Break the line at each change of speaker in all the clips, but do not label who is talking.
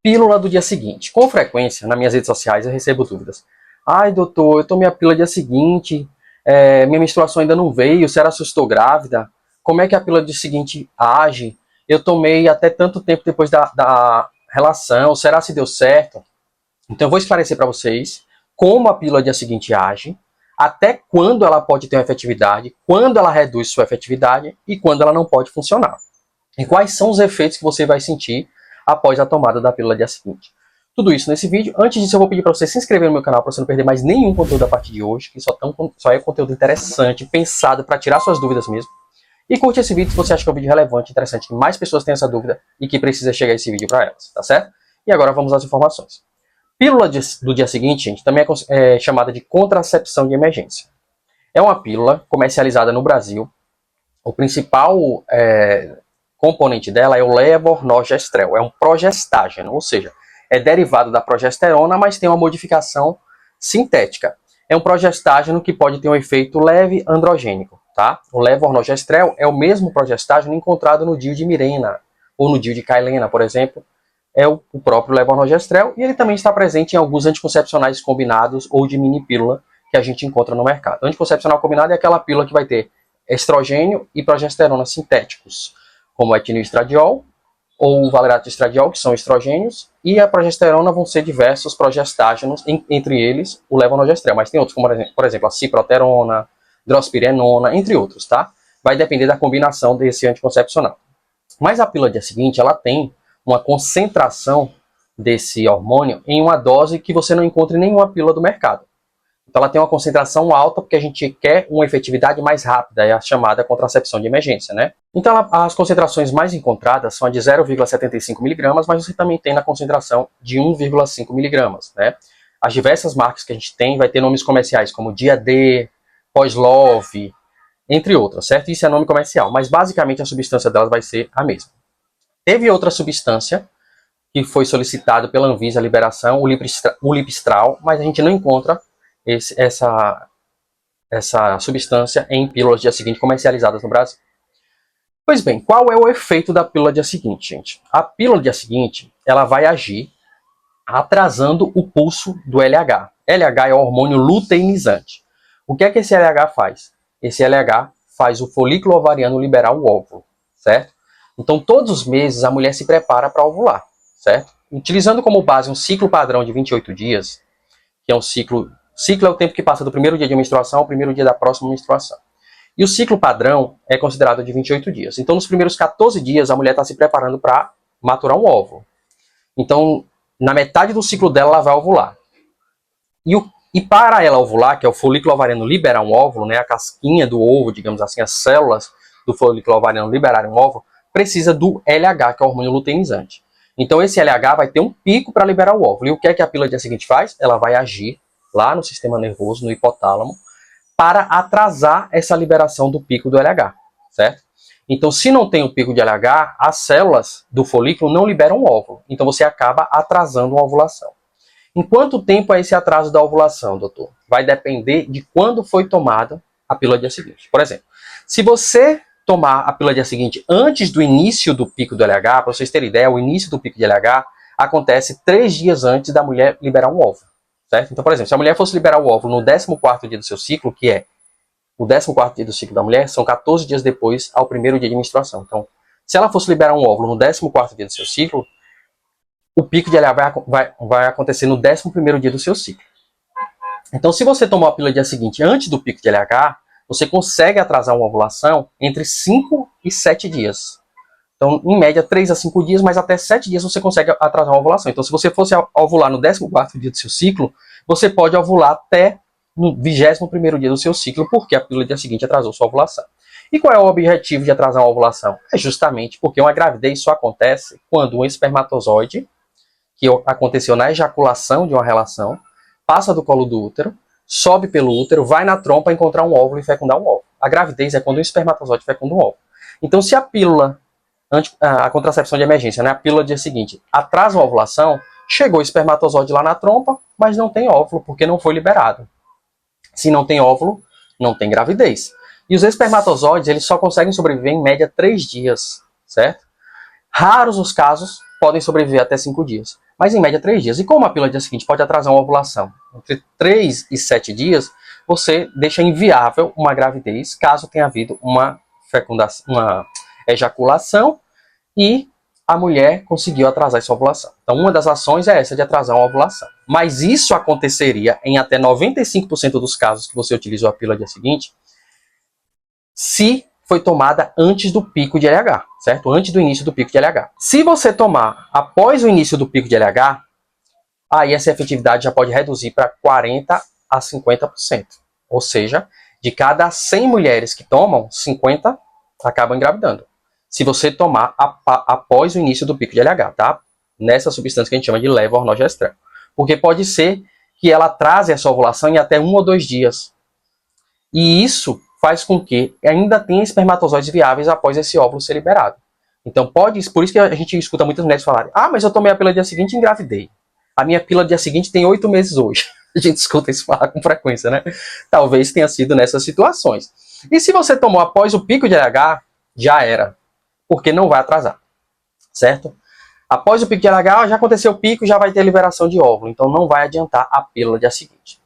Pílula do dia seguinte. Com frequência, nas minhas redes sociais, eu recebo dúvidas. Ai, doutor, eu tomei a pílula dia seguinte, minha menstruação ainda não veio, será que eu estou grávida? Como é que a pílula do dia seguinte age? Eu tomei até tanto tempo depois da relação, será se deu certo? Então eu vou esclarecer para vocês como a pílula do dia seguinte age, até quando ela pode ter uma efetividade, quando ela reduz sua efetividade e quando ela não pode funcionar. E quais são os efeitos que você vai sentir após a tomada da pílula do dia seguinte. Tudo isso nesse vídeo. Antes disso, eu vou pedir para você se inscrever no meu canal para você não perder mais nenhum conteúdo a partir de hoje, que só é conteúdo interessante, pensado para tirar suas dúvidas mesmo. E curte esse vídeo se você acha que é um vídeo relevante, interessante, que mais pessoas têm essa dúvida e que precisa chegar esse vídeo para elas, tá certo? E agora vamos às informações. Pílula do dia seguinte, gente, também é chamada de contracepção de emergência. É uma pílula comercializada no Brasil. O principal componente dela é o levonorgestrel, é um progestágeno, ou seja, é derivado da progesterona, mas tem uma modificação sintética. É um progestágeno que pode ter um efeito leve androgênico, tá? O levonorgestrel é o mesmo progestágeno encontrado no DIU de Mirena, ou no DIU de Cailena, por exemplo, é o próprio levonorgestrel, e ele também está presente em alguns anticoncepcionais combinados ou de mini pílula que a gente encontra no mercado. Anticoncepcional combinado é aquela pílula que vai ter estrogênio e progesterona sintéticos, como o etinoestradiol ou o valerato de estradiol, que são estrogênios, e a progesterona vão ser diversos progestágenos, entre eles o levonorgestrel, mas tem outros, como por exemplo a ciproterona, drospirenona, entre outros, tá? Vai depender da combinação desse anticoncepcional. Mas a pílula do dia seguinte, ela tem uma concentração desse hormônio em uma dose que você não encontra em nenhuma pílula do mercado. Então ela tem uma concentração alta porque a gente quer uma efetividade mais rápida, é a chamada contracepção de emergência, né? Então as concentrações mais encontradas são a de 0,75 mg, mas você também tem na concentração de 1,5 mg, né? As diversas marcas que a gente tem vai ter nomes comerciais como Dia D, Pós-Love, entre outras, certo? Isso é nome comercial, mas basicamente a substância delas vai ser a mesma. Teve outra substância que foi solicitado pela Anvisa a liberação, o Lipistral, mas a gente não encontra essa substância em pílulas dia seguinte comercializadas no Brasil. Pois bem, qual é o efeito da pílula dia seguinte, gente? A pílula dia seguinte, ela vai agir atrasando o pulso do LH. LH é o hormônio luteinizante. O que é que esse LH faz? Esse LH faz o folículo ovariano liberar o óvulo, certo? Então, todos os meses, a mulher se prepara para ovular, certo? Utilizando como base um ciclo padrão de 28 dias, que é um ciclo é o tempo que passa do primeiro dia de menstruação ao primeiro dia da próxima menstruação. E o ciclo padrão é considerado de 28 dias. Então, nos primeiros 14 dias, a mulher está se preparando para maturar um óvulo. Então, na metade do ciclo dela, ela vai ovular. E para ela ovular, que é o folículo ovariano liberar um óvulo, né, a casquinha do ovo, digamos assim, as células do folículo ovariano liberarem um óvulo, precisa do LH, que é o hormônio luteinizante. Então, esse LH vai ter um pico para liberar o óvulo. E o que é que a pílula dia seguinte faz? Ela vai agir lá no sistema nervoso, no hipotálamo, para atrasar essa liberação do pico do LH, certo? Então, se não tem o pico de LH, as células do folículo não liberam o óvulo. Então, você acaba atrasando a ovulação. Em quanto tempo é esse atraso da ovulação, doutor? Vai depender de quando foi tomada a pílula dia seguinte. Por exemplo, se você tomar a pílula dia seguinte antes do início do pico do LH, para vocês terem ideia, o início do pico de LH acontece 3 dias antes da mulher liberar um óvulo. Certo? Então, por exemplo, se a mulher fosse liberar o óvulo no 14º dia do seu ciclo, que é o 14º dia do ciclo da mulher, são 14 dias depois ao primeiro dia de menstruação. Então, se ela fosse liberar um óvulo no 14º dia do seu ciclo, o pico de LH vai acontecer no 11º dia do seu ciclo. Então, se você tomar a pílula dia seguinte antes do pico de LH, você consegue atrasar uma ovulação entre 5 e 7 dias. Então, em média, 3 a 5 dias, mas até 7 dias você consegue atrasar uma ovulação. Então, se você fosse ovular no 14º dia do seu ciclo, você pode ovular até no 21º dia do seu ciclo, porque a pílula dia seguinte atrasou sua ovulação. E qual é o objetivo de atrasar uma ovulação? É justamente porque uma gravidez só acontece quando um espermatozoide, que aconteceu na ejaculação de uma relação, passa do colo do útero, sobe pelo útero, vai na trompa encontrar um óvulo e fecundar um óvulo. A gravidez é quando um espermatozoide fecunda um óvulo. Então, se a pílula, a contracepção de emergência, né, a pílula do dia seguinte, atrasa a ovulação, chegou o espermatozoide lá na trompa, mas não tem óvulo, porque não foi liberado. Se não tem óvulo, não tem gravidez. E os espermatozoides, eles só conseguem sobreviver em média 3 dias, certo? Raros os casos podem sobreviver até 5 dias. mas em média 3 dias. E como a pílula do dia seguinte pode atrasar uma ovulação entre 3 e 7 dias, você deixa inviável uma gravidez caso tenha havido uma fecundação, uma ejaculação e a mulher conseguiu atrasar essa ovulação. Então, uma das ações é essa de atrasar uma ovulação. Mas isso aconteceria em até 95% dos casos que você utilizou a pílula do dia seguinte, se foi tomada antes do pico de LH, certo? Antes do início do pico de LH. Se você tomar após o início do pico de LH, aí essa efetividade já pode reduzir para 40 a 50%. Ou seja, de cada 100 mulheres que tomam, 50 acabam engravidando. Se você tomar após o início do pico de LH, tá? Nessa substância que a gente chama de levonorgestrel. Porque pode ser que ela atrase essa ovulação em até 1 ou 2 dias. E isso faz com que ainda tenha espermatozoides viáveis após esse óvulo ser liberado. Então por isso que a gente escuta muitas mulheres falarem: ah, mas eu tomei a pílula do dia seguinte e engravidei. A minha pílula do dia seguinte tem 8 meses hoje. A gente escuta isso falar com frequência, né? Talvez tenha sido nessas situações. E se você tomou após o pico de LH, já era. Porque não vai atrasar, certo? Após o pico de LH, já aconteceu o pico, já vai ter liberação de óvulo. Então não vai adiantar a pílula do dia seguinte.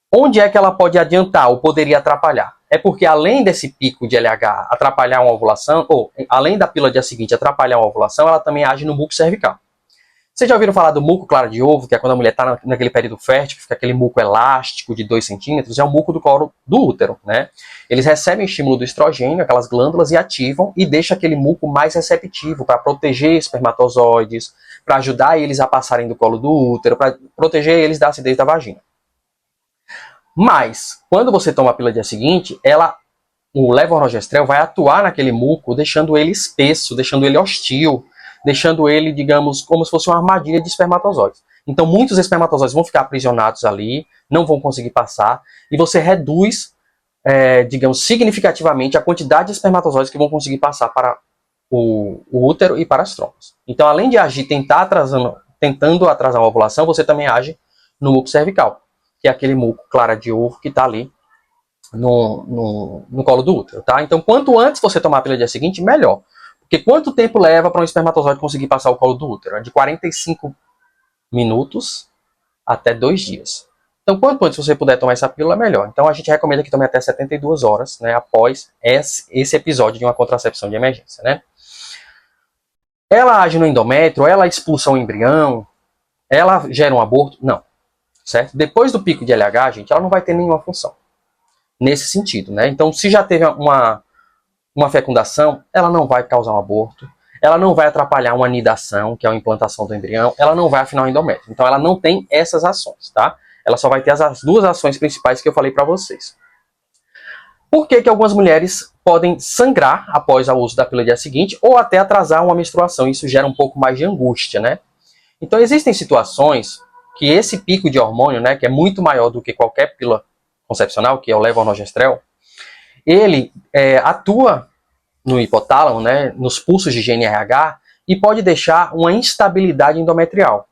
Onde é que ela pode adiantar ou poderia atrapalhar? É porque além desse pico de LH atrapalhar uma ovulação, ou além da pílula do dia seguinte atrapalhar uma ovulação, ela também age no muco cervical. Vocês já ouviram falar do muco clara de ovo, que é quando a mulher está naquele período fértil, que fica aquele muco elástico de 2 centímetros? É o muco do colo do útero, né? Eles recebem estímulo do estrogênio, aquelas glândulas, e ativam e deixa aquele muco mais receptivo para proteger espermatozoides, para ajudar eles a passarem do colo do útero, para proteger eles da acidez da vagina. Mas, quando você toma a pílula do dia seguinte, o levonorgestrel vai atuar naquele muco, deixando ele espesso, deixando ele hostil, deixando ele, digamos, como se fosse uma armadilha de espermatozoides. Então, muitos espermatozoides vão ficar aprisionados ali, não vão conseguir passar, e você reduz, digamos, significativamente a quantidade de espermatozoides que vão conseguir passar para o útero e para as trompas. Então, além de agir tentando atrasar a ovulação, você também age no muco cervical, que é aquele muco clara de ovo que está ali no colo do útero, tá? Então, quanto antes você tomar a pílula do dia seguinte, melhor. Porque quanto tempo leva para um espermatozoide conseguir passar o colo do útero? É de 45 minutos até 2 dias. Então, quanto antes você puder tomar essa pílula, melhor. Então, a gente recomenda que tome até 72 horas, né, após esse episódio de uma contracepção de emergência, né? Ela age no endométrio, ela expulsa um embrião, ela gera um aborto? Não, certo? Depois do pico de LH, gente, ela não vai ter nenhuma função nesse sentido, né? Então, se já teve uma fecundação, ela não vai causar um aborto, ela não vai atrapalhar uma nidação, que é a implantação do embrião, ela não vai afinar o endométrio. Então ela não tem essas ações, tá? Ela só vai ter as 2 ações principais que eu falei para vocês. Por que algumas mulheres podem sangrar após o uso da pílula do dia seguinte ou até atrasar uma menstruação? Isso gera um pouco mais de angústia, né? Então existem situações que esse pico de hormônio, né, que é muito maior do que qualquer pílula concepcional, que é o levonorgestrel, ele atua no hipotálamo, né, nos pulsos de GnRH, e pode deixar uma instabilidade endometrial.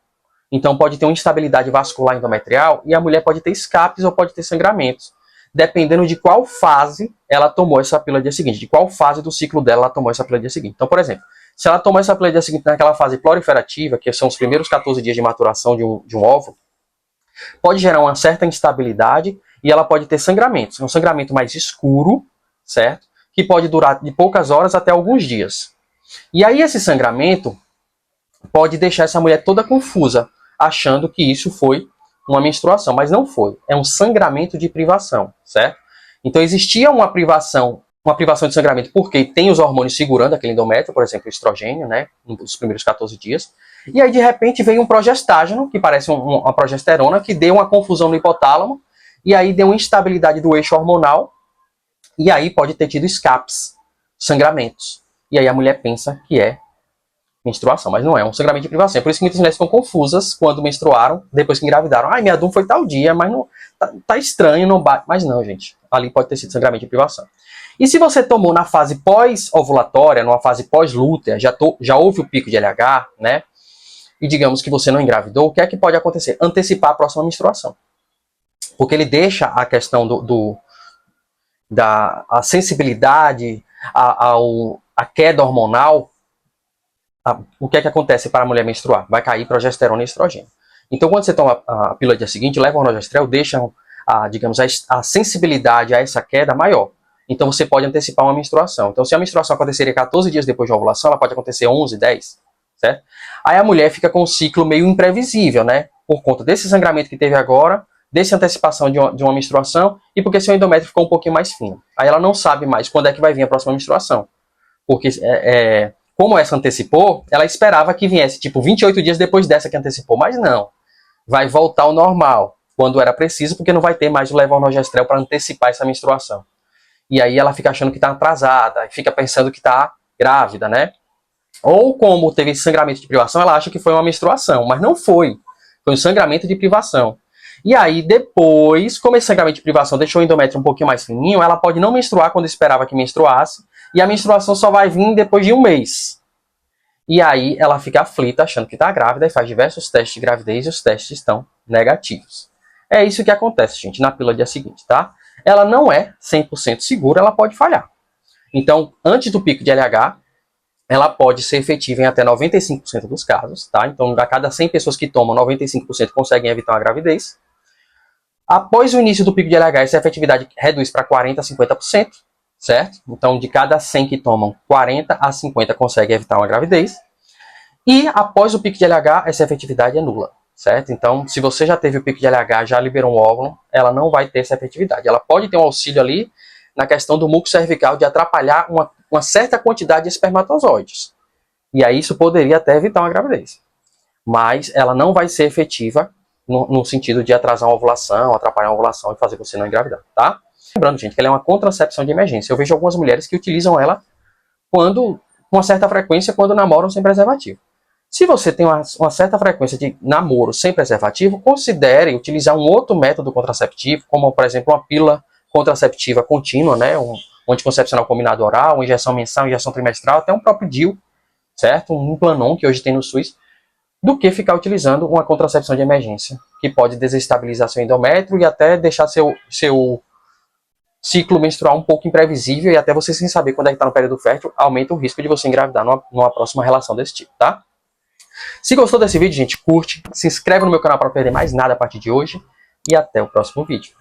Então pode ter uma instabilidade vascular endometrial e a mulher pode ter escapes ou pode ter sangramentos, dependendo de qual fase ela tomou essa pílula do dia seguinte, de qual fase do ciclo dela ela tomou essa pílula do dia seguinte. Então, por exemplo, se ela tomou essa pílula do dia seguinte naquela fase proliferativa, que são os primeiros 14 dias de maturação de um óvulo, pode gerar uma certa instabilidade e ela pode ter sangramentos. Um sangramento mais escuro, certo? Que pode durar de poucas horas até alguns dias. E aí esse sangramento pode deixar essa mulher toda confusa, achando que isso foi uma menstruação, mas não foi. É um sangramento de privação, certo? Então existia uma privação de sangramento porque tem os hormônios segurando aquele endométrio, por exemplo, o estrogênio, né, nos primeiros 14 dias. E aí de repente veio um progestágeno, que parece uma progesterona, que deu uma confusão no hipotálamo, e aí deu uma instabilidade do eixo hormonal, e aí pode ter tido escapes, sangramentos. E aí a mulher pensa que é menstruação, mas não é um sangramento de privação. É por isso que muitas mulheres ficam confusas quando menstruaram, depois que engravidaram. Ai, minha DUM foi tal dia, mas não tá estranho, não bate. Mas não, gente. Ali pode ter sido sangramento de privação. E se você tomou na fase pós-ovulatória, numa fase pós-lútea, já houve o pico de LH, né? E digamos que você não engravidou, o que é que pode acontecer? Antecipar a próxima menstruação. Porque ele deixa a questão da sensibilidade, a queda hormonal o que é que acontece para a mulher menstruar? Vai cair progesterona e estrogênio. Então, quando você toma a pílula do dia seguinte, leva o Norgestrel, deixam, digamos, a sensibilidade a essa queda maior. Então, você pode antecipar uma menstruação. Então, se a menstruação aconteceria 14 dias depois da ovulação, ela pode acontecer 11, 10, certo? Aí a mulher fica com um ciclo meio imprevisível, né? Por conta desse sangramento que teve agora, dessa antecipação de uma menstruação e porque seu endométrio ficou um pouquinho mais fino. Aí ela não sabe mais quando é que vai vir a próxima menstruação. Porque, como essa antecipou, ela esperava que viesse, tipo, 28 dias depois dessa que antecipou, mas não. Vai voltar ao normal, quando era preciso, porque não vai ter mais o levonorgestrel para antecipar essa menstruação. E aí ela fica achando que está atrasada, fica pensando que está grávida, né? Ou como teve esse sangramento de privação, ela acha que foi uma menstruação, mas não foi. Foi um sangramento de privação. E aí depois, como esse sangramento de privação deixou o endométrio um pouquinho mais fininho, ela pode não menstruar quando esperava que menstruasse, e a menstruação só vai vir depois de um mês. E aí ela fica aflita, achando que está grávida, e faz diversos testes de gravidez e os testes estão negativos. É isso que acontece, gente, na pílula do dia seguinte, tá? Ela não é 100% segura, ela pode falhar. Então, antes do pico de LH, ela pode ser efetiva em até 95% dos casos, tá? Então, a cada 100 pessoas que tomam, 95% conseguem evitar uma gravidez. Após o início do pico de LH, essa efetividade reduz para 40% a 50%, certo? Então, de cada 100 que tomam, 40 a 50 conseguem evitar uma gravidez. E após o pico de LH, essa efetividade é nula, certo? Então, se você já teve o pico de LH, já liberou um óvulo, ela não vai ter essa efetividade. Ela pode ter um auxílio ali na questão do muco cervical de atrapalhar uma certa quantidade de espermatozoides. E aí isso poderia até evitar uma gravidez. Mas ela não vai ser efetiva no sentido de atrasar uma ovulação, atrapalhar uma ovulação e fazer você não engravidar, tá? Lembrando, gente, que ela é uma contracepção de emergência. Eu vejo algumas mulheres que utilizam ela com uma certa frequência quando namoram sem preservativo. Se você tem uma certa frequência de namoro sem preservativo, considere utilizar um outro método contraceptivo, como, por exemplo, uma pílula contraceptiva contínua, né? Um anticoncepcional combinado oral, uma injeção mensal, uma injeção trimestral, até um próprio DIU, certo? Um Planon, que hoje tem no SUS, do que ficar utilizando uma contracepção de emergência, que pode desestabilizar seu endométrio e até deixar seu ciclo menstrual um pouco imprevisível e até você sem saber quando é que está no período fértil, aumenta o risco de você engravidar numa próxima relação desse tipo, tá? Se gostou desse vídeo, gente, curte, se inscreve no meu canal para não perder mais nada a partir de hoje e até o próximo vídeo.